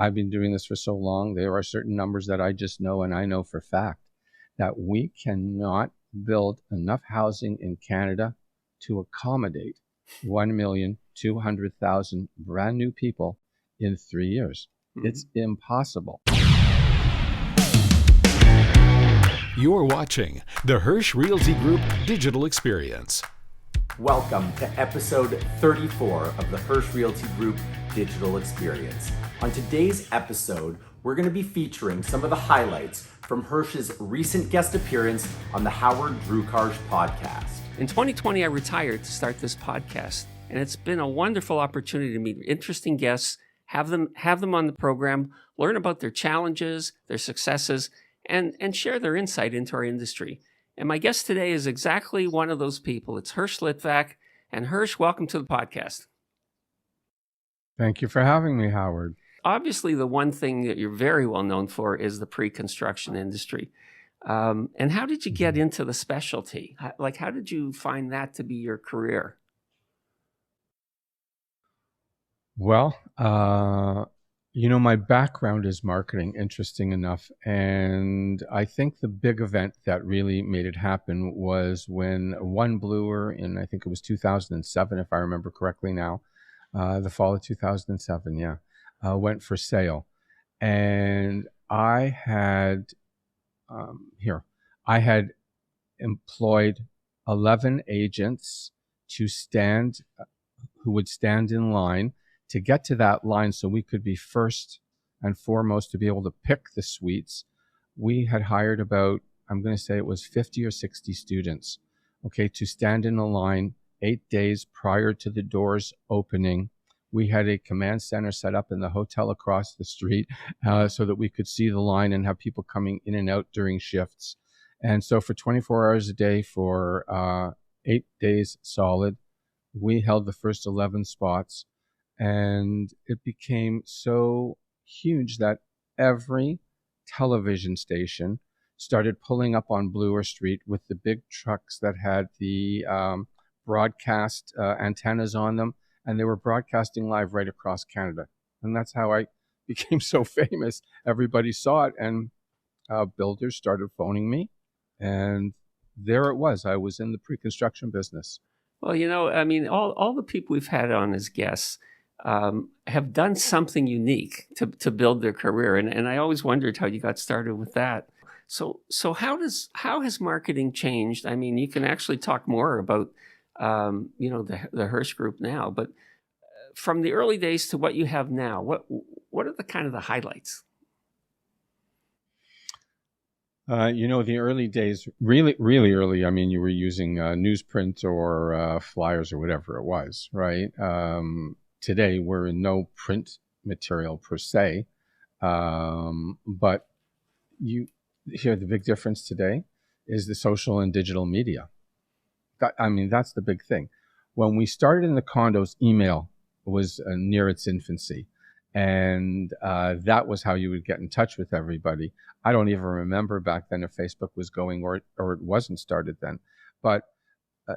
I've been doing this for so long. There are certain numbers that I just know, and I know for fact that we cannot build enough housing in Canada to accommodate 1,200,000 brand new people in 3 years. It's impossible. You're watching the Hersh Realty Group Digital Experience. Welcome to episode 34 of the Hersh Realty Group Digital Experience. On today's episode, we're going to be featuring some of the highlights from Hersh's recent guest appearance on the Howard Drukarsh Podcast. In 2020, I retired to start this podcast, and it's been a wonderful opportunity to meet interesting guests, have them on the program, learn about their challenges, their successes, and share their insight into our industry. And my guest today is exactly one of those people. It's Hersh Litvack. And Hersh, welcome to the podcast. Thank you for having me, Howard. Obviously, the one thing that you're very well known for is the pre-construction industry. And how did you get into the specialty? How did you find that to be your career? Well, my background is marketing, interesting enough. And I think the big event that really made it happen was when one bluer in, I think it was 2007, if I remember correctly now, the fall of 2007, went for sale. And I had employed 11 agents who would stand in line to get to that line so we could be first and foremost to be able to pick the suites. We had hired about, I'm going to say it was 50 or 60 students, to stand in a line 8 days prior to the doors opening. We had a command center set up in the hotel across the street so that we could see the line and have people coming in and out during shifts. And so for 24 hours a day for 8 days solid, we held the first 11 spots. And it became so huge that every television station started pulling up on Bloor Street with the big trucks that had the broadcast antennas on them. And they were broadcasting live right across Canada. And that's how I became so famous. Everybody saw it, and builders started phoning me. And there it was. I was in the pre-construction business. Well, all the people we've had on as guests have done something unique to build their career. And I always wondered how you got started with that. So how has marketing changed? I mean, you can actually talk more about, the Hersh Group now, but from the early days to what you have now, what are the kind of the highlights? The early days, really, really early, you were using newsprint or flyers or whatever it was, right? Today, we're in no print material per se, but the big difference today is the social and digital media. That's the big thing. When we started in the condos, email was near its infancy, and that was how you would get in touch with everybody. I don't even remember back then if Facebook was going or it wasn't started then, but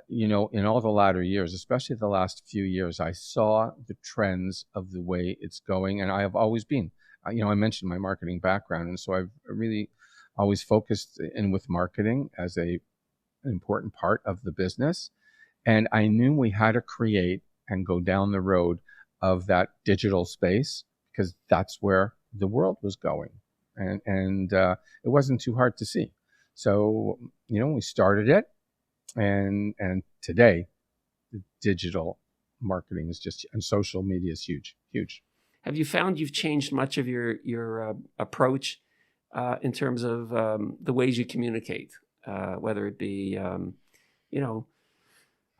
in all the latter years, especially the last few years, I saw the trends of the way it's going. And I have always been, I mentioned my marketing background. And so I've really always focused in with marketing as an important part of the business. And I knew we had to create and go down the road of that digital space because that's where the world was going. And it wasn't too hard to see. So, we started it. And today, the digital marketing is and social media is huge. Have you found you've changed much of your approach in terms of the ways you communicate, whether it be,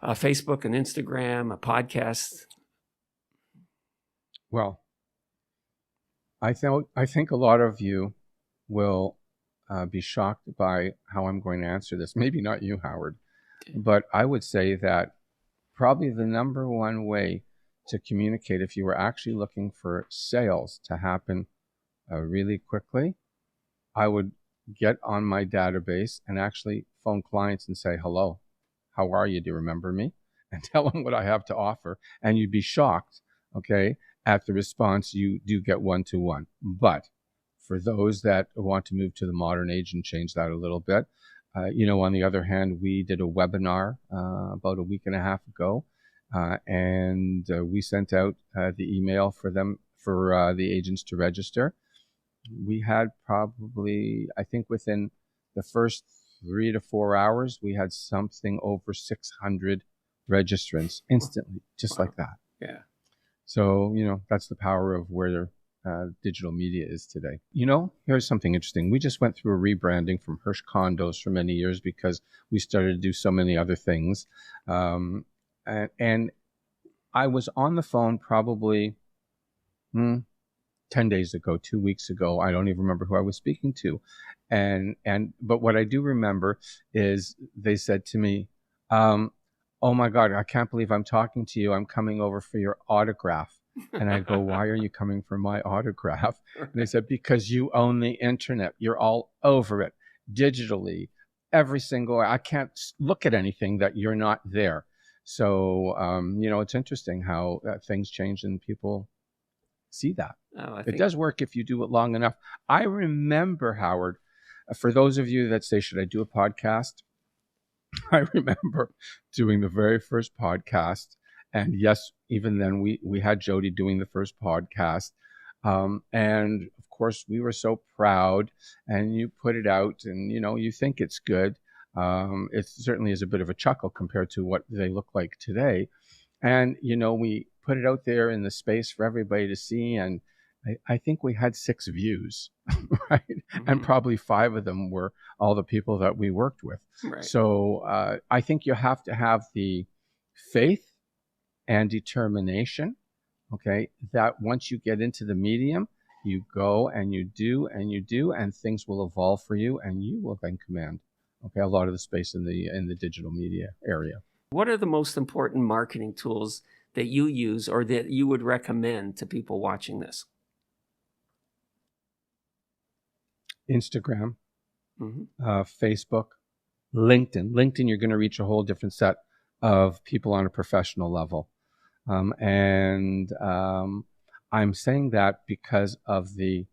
Facebook and Instagram, a podcast? Well, I think a lot of you will be shocked by how I'm going to answer this. Maybe not you, Howard. But I would say that probably the number one way to communicate if you were actually looking for sales to happen really quickly, I would get on my database and actually phone clients and say, hello, how are you? Do you remember me? And tell them what I have to offer. And you'd be shocked, at the response, you do get one-to-one. But for those that want to move to the modern age and change that a little bit, on the other hand, we did a webinar about a week and a half ago, and we sent out the email for the agents to register. We had probably, I think within the first 3 to 4 hours, we had something over 600 registrants instantly, just like that. Yeah. So, that's the power of where digital media is today. Here's something interesting. We just went through a rebranding from Hersh Condos for many years because we started to do so many other things. And I was on the phone probably 10 days ago, 2 weeks ago. I don't even remember who I was speaking to. But what I do remember is they said to me, oh my God, I can't believe I'm talking to you. I'm coming over for your autograph. And I go, why are you coming for my autograph? And they said, because you own the internet. You're all over it digitally. I can't look at anything that you're not there. So, it's interesting how things change and people see that. It does work if you do it long enough. I remember, Howard, for those of you that say, should I do a podcast? I remember doing the very first podcast. And yes, even then we had Jody doing the first podcast. And of course we were so proud, and you put it out and, you think it's good. It certainly is a bit of a chuckle compared to what they look like today. And, we put it out there in the space for everybody to see. And I think we had 6 views, right? Mm-hmm. And probably 5 of them were all the people that we worked with. Right. So I think you have to have the faith and determination, okay, that once you get into the medium, you go and you do, and things will evolve for you, and you will then command, okay, a lot of the space in the digital media area. What are the most important marketing tools that you use or that you would recommend to people watching this? Instagram, Facebook, LinkedIn. LinkedIn, you're going to reach a whole different set of people on a professional level. I'm saying that because of the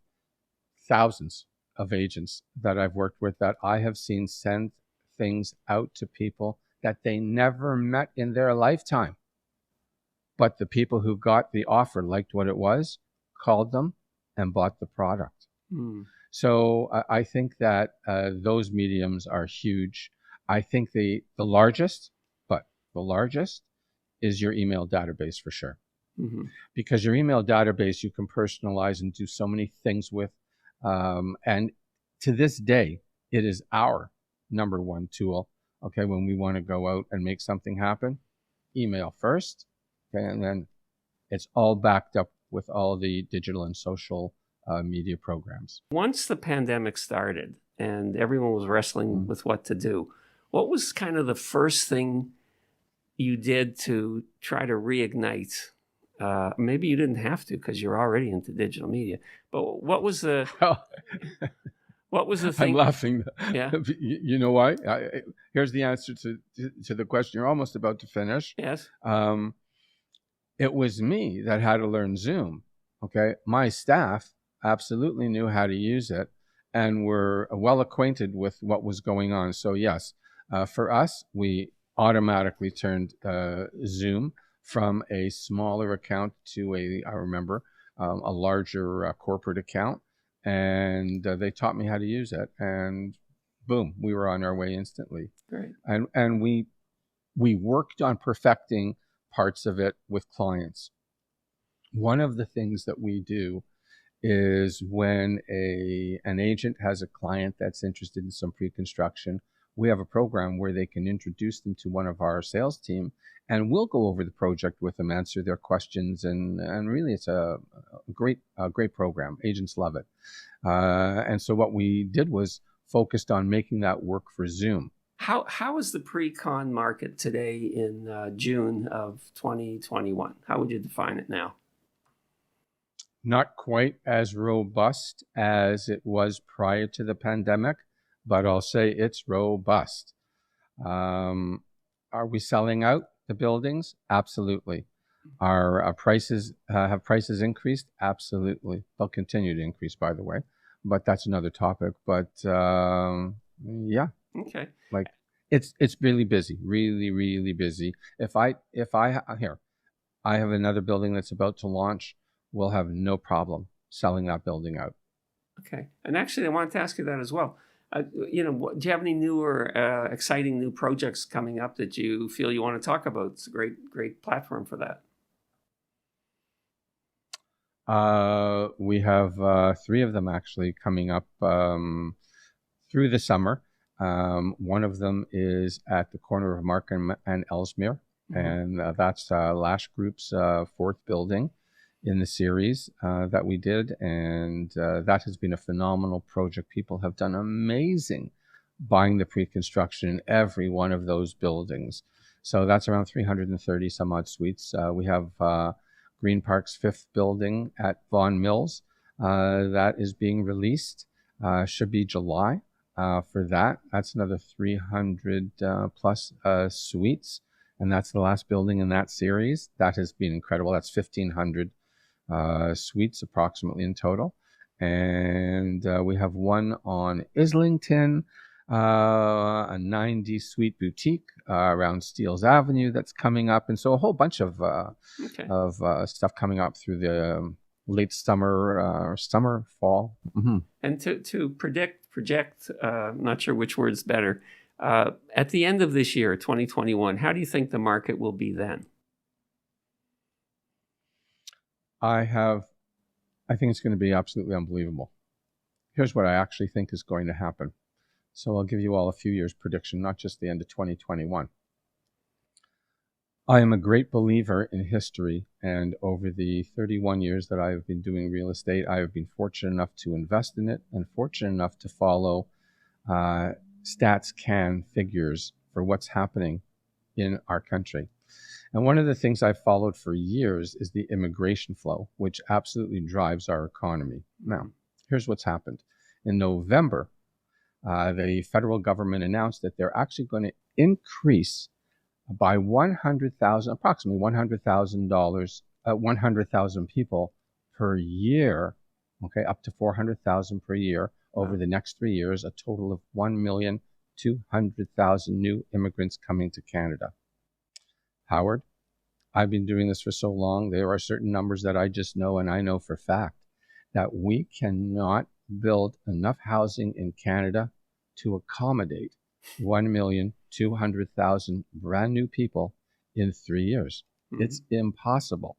thousands of agents that I've worked with that I have seen send things out to people that they never met in their lifetime. But the people who got the offer liked what it was, called them, and bought the product. So I think that those mediums are huge. I think the largest is your email database for sure. Mm-hmm. Because your email database you can personalize and do so many things with. And to this day, it is our number one tool. Okay, when we want to go out and make something happen, email first. Okay, and then it's all backed up with all the digital and social media programs. Once the pandemic started and everyone was wrestling with what to do, what was kind of the first thing you did to try to reignite? Maybe you didn't have to because you're already into digital media. But what was the what was the thing? I'm laughing. Yeah. You know why? Here's the answer to the question you're almost about to finish. Yes. It was me that had to learn Zoom. Okay, my staff absolutely knew how to use it and were well acquainted with what was going on. So yes, for us, we automatically turned Zoom from a smaller account to a larger corporate account, and they taught me how to use it, and boom, we were on our way instantly. Great. And we worked on perfecting parts of it with clients. One of the things that we do is when an agent has a client that's interested in some pre-construction, we have a program where they can introduce them to one of our sales team, and we'll go over the project with them, answer their questions, and really it's a great program. Agents love it. And so what we did was focused on making that work for Zoom. How is the Precon market today in June of 2021? How would you define it now? Not quite as robust as it was prior to the pandemic, but I'll say it's robust. Are we selling out the buildings? Absolutely. Our prices have prices increased? Absolutely. They'll continue to increase, by the way, but that's another topic. But yeah, Okay. like it's really busy, really busy. If I here, I have another building that's about to launch. We'll have no problem selling that building out. Okay. And actually, I wanted to ask you that as well. Do you have any new or exciting new projects coming up that you feel you want to talk about? It's a great platform for that. We have 3 of them actually coming up through the summer. One of them is at the corner of Markham and Ellesmere, and that's Lash Group's 4th building in the series that we did, and that has been a phenomenal project. People have done amazing buying the pre-construction in every one of those buildings. So that's around 330 some odd suites. We have Green Park's 5th building at Vaughan Mills that is being released. Should be July for that. That's another 300 plus suites, and that's the last building in that series. That has been incredible. That's 1,500 suites approximately in total. And we have one on Islington, a 90 suite boutique around Steeles Avenue that's coming up. And so a whole bunch of stuff coming up through the late summer, fall. Mm-hmm. And to project, I'm not sure which word's better. At the end of this year, 2021, how do you think the market will be then? I think it's going to be absolutely unbelievable. Here's what I actually think is going to happen. So I'll give you all a few years prediction, not just the end of 2021. I am a great believer in history, and over the 31 years that I have been doing real estate, I have been fortunate enough to invest in it and fortunate enough to follow StatsCan figures for what's happening in our country. And one of the things I've followed for years is the immigration flow, which absolutely drives our economy. Now, here's what's happened. In November, the federal government announced that they're actually going to increase by approximately $100,000 people per year, okay, up to 400,000 per year over the next 3 years, a total of 1,200,000 new immigrants coming to Canada. Howard, I've been doing this for so long. There are certain numbers that I just know, and I know for fact that we cannot build enough housing in Canada to accommodate 1,200,000 brand new people in 3 years. Mm-hmm. It's impossible.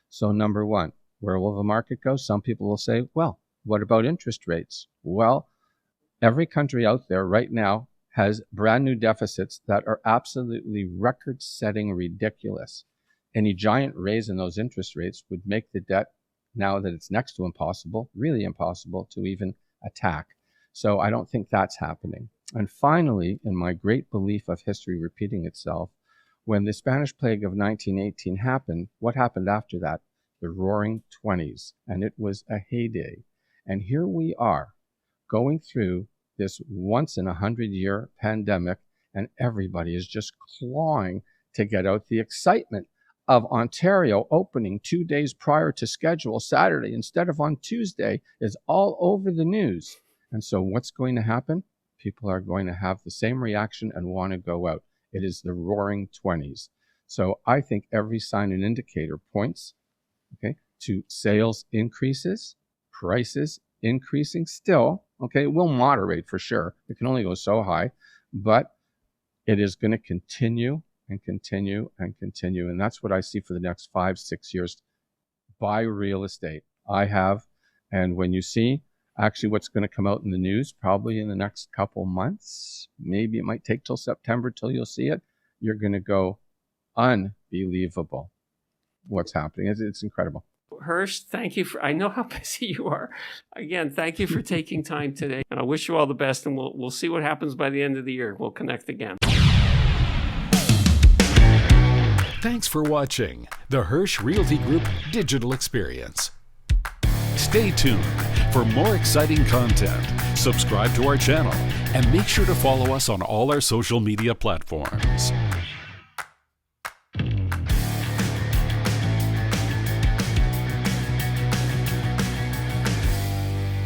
So number one, where will the market go? Some people will say, well, what about interest rates? Well, every country out there right now has brand new deficits that are absolutely record-setting ridiculous. Any giant raise in those interest rates would make the debt, now that it's next to impossible, really impossible to even attack. So I don't think that's happening. And finally, in my great belief of history repeating itself, when the Spanish plague of 1918 happened, what happened after that? The Roaring 20s, and it was a heyday. And here we are going through this once in 100-year pandemic, and everybody is just clawing to get out. The excitement of Ontario opening 2 days prior to schedule, Saturday instead of on Tuesday, is all over the news. And so what's going to happen? People are going to have the same reaction and want to go out. It is the Roaring 20s. So I think every sign and indicator points, okay, to sales increases, prices increasing still. Okay, it will moderate for sure. It can only go so high, but it is going to continue and continue and continue. And that's what I see for the next 5-6 years. Buy real estate. I have. And when you see actually what's going to come out in the news, probably in the next couple months, maybe it might take till September till you'll see it, you're going to go, unbelievable what's happening. It's incredible. Hersh, thank you I know how busy you are. Again, thank you for taking time today. And I wish you all the best, and we'll see what happens by the end of the year. We'll connect again. Thanks for watching the Hersh Realty Group Digital Experience. Stay tuned for more exciting content. Subscribe to our channel and make sure to follow us on all our social media platforms.